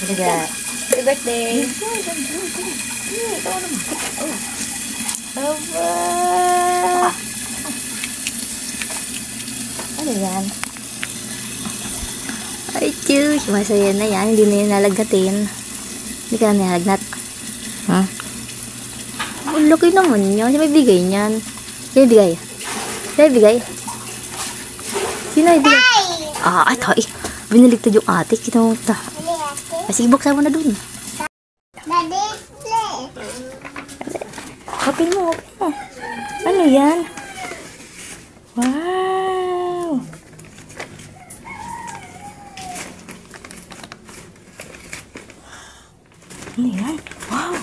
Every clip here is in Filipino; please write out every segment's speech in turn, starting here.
Talaga. Happy birthday. Ito naman. Aba. Ano yan? Ay, tiyush. Masaya na yan. Hindi na yan nalagnatin. Hindi ka na nalagnat. Huh? Ang laki naman yan. Sino may bigay niyan? Sino bigay? Sino bigay? Sino bigay? Ah, ito. Binaligtad yung ate. Kita mo ito. Sige, buksan mo na dun. Open mo, open mo. Ano yan? Wow! Ano yan? Wow!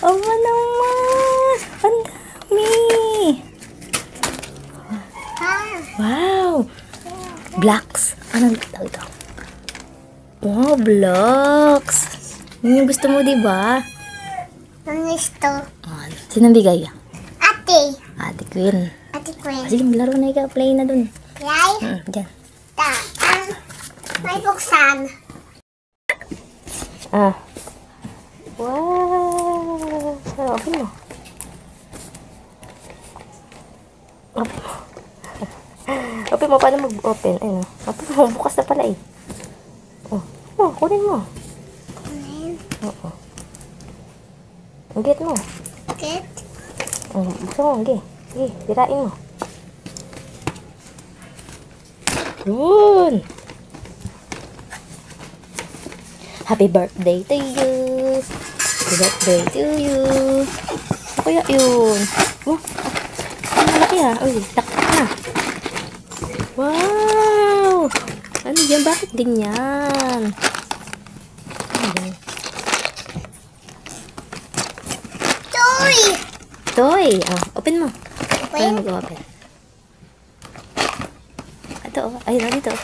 Oh, naman! Ang dami! Wow! Blocks. Anong tawag ito? Wow, blocks. Yun yung gusto mo, diba? Ang gusto. Sino bigay? Ate. Ate Queen. Ate Queen. Sige, maglaro na ikaw. Play na dun. Play? Diyan. May buksan. Wow! Open mo. Open mo. Open mo. Paano mag-open? Ayun. Open mo. Bukas na pala eh. Kunin mo. Kunin? Oo. Get mo. Get? Buksan mo. Sige, tirain mo. Yun! Happy birthday to you! Happy birthday to you! Ano kaya yun? Ang malaki ha. Uy, laki na. Wow! Ano yan? Bakit ganyan? Ano yan? Toy! Toy! Open mo. Open? Paano mag-open? Ito, ayun, dito.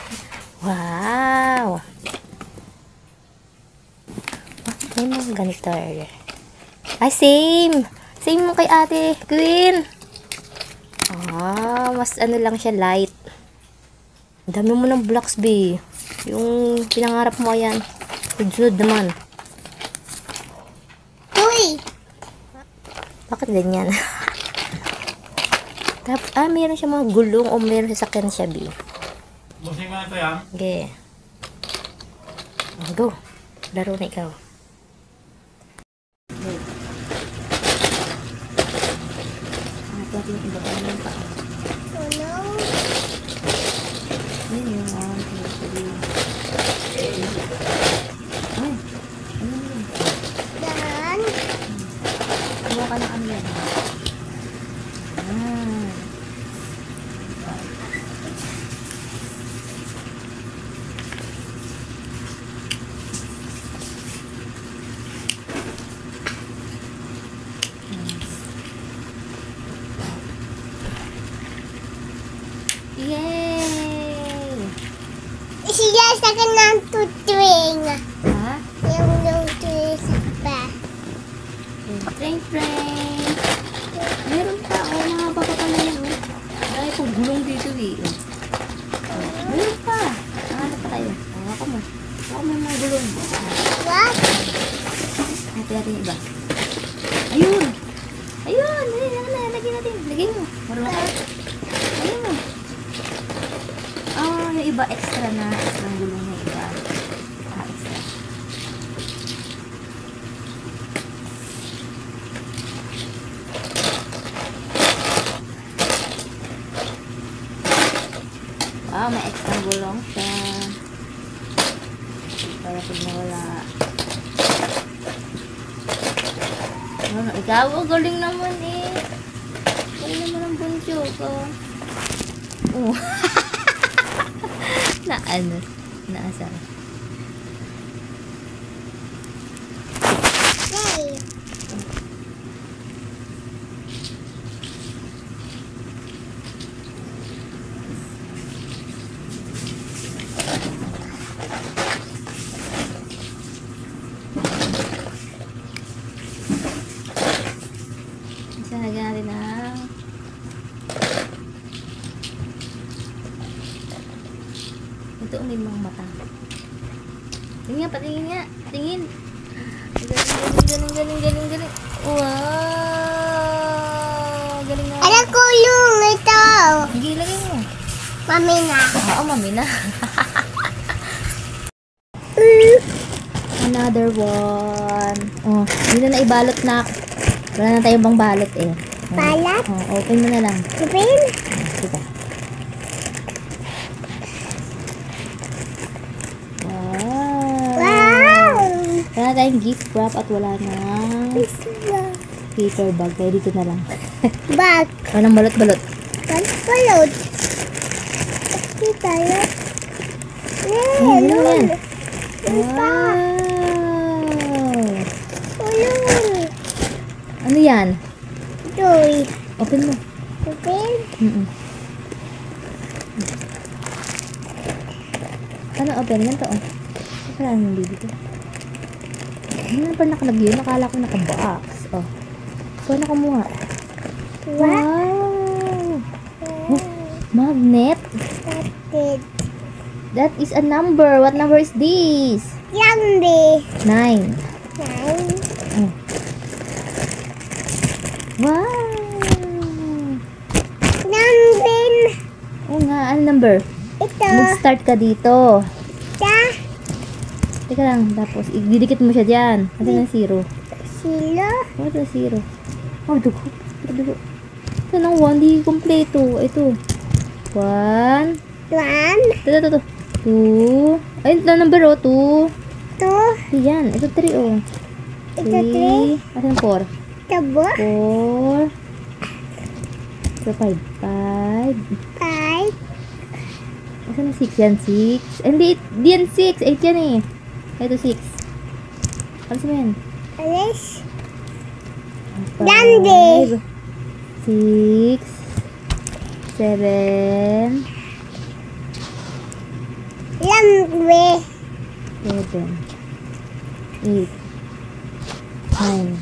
Wow! May mga ganito. Ay, same! Same mo kay ate, Queen! Mas ano lang siya, light. Ang dami mo ng blocks, B. Yung pinangarap mo, ayan. Sunod naman. Toy! Bakit ganyan? Tapos, meron siya mga gulong o meron siya sakyan siya, B. Busing mo na ito yan. Okay. Go. Laro na ikaw. Yung iba pa naman pa. Oh no! Ayun yung Ay, ano yun? Dan? Kuha ka ng ano yan. Yay! Siya sa kanang tutwing. Ha? Yung tutwing sa ba? Train. Meron pa. Mahaba pa pala yan. Dahil kung gulong dito eh. Meron pa. Ano pa tayo? Ako mo. Ako mo yung mga gulong. What? Natin iba. Ayun! Ayun! Lagyan natin. Lagyan mo. Marunong ka. Ayun mo. Yung iba extra na. Ang gulong na iba. Extra. May extra gulong siya. Para pag nawala. Ikaw, galing naman eh. Galing naman ang bunso ko. Naasar. Yay! Isa lagyan natin na Ito, may mga mata. Tingin nga, patingin nga. Tingin. Galing. Wow! Galing nga. Ano kulong ito? Sige, lagay mo. Mami na. Oo, mami na. Another one. Oh, dito na ibalot na. Wala na tayong bang balot eh. Balat? Oh, open mo na lang. Open? Sige. Wow! Wala na tayong gift wrap at wala na paper bag. Kaya dito na lang. Bag. Walang balot-balot. Balot. Hindi tayo. Ano yan? Wow! Wow! Ano yan? Toy. Open mo. Open? Ano open? Ganito oh. Wala nang dito. Ano pa nakalagay yun? Nakala ko nakabox. Oh. Paano kumuha? Wow! Oh, magnet? Started. That is a number. What number is this? Lambi. 9. 9. Oh. Wow! Nambin. Oo nga, ano number? Ito. Mag-start ka dito. Ta. Teka lang, tapos ididikit mo siya dyan. Kasi na 0. Silo. What is 0? Oh, dugo. Dugo. Ito nang 1, di kompleto. Ito. 1. 1. Ito. 2. Ay, ito number 2. 2. Yan. Ito 3 oh. Ito 3. Asan 4? Tabo. 4. Ito 5. 5. Asan na 6? Yan 6. Hindi, di yan 6. 8 yan eh. Ito 6. Alas mo yan? Alis. 5, Dandi. 6, 7, Lambi. 7, 8, 9,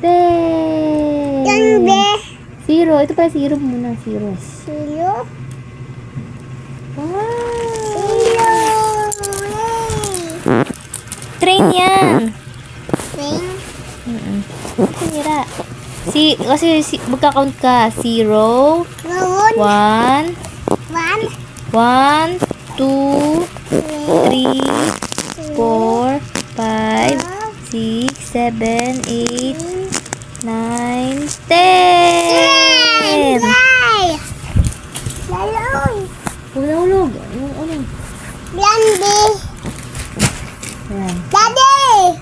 10. Lambi. 0. Ito pala 0 muna. 0. Silo. Wow! Silo. Train yan! Ring. Kumira. Kasi magka-count ka. 0, Gawon. 1, 1. 2, 3, 4, 5, 6, 7, 8, 9, 10! Yay! Laloy. Hulog. Yung ano? Lambi. Ayan. Daddy.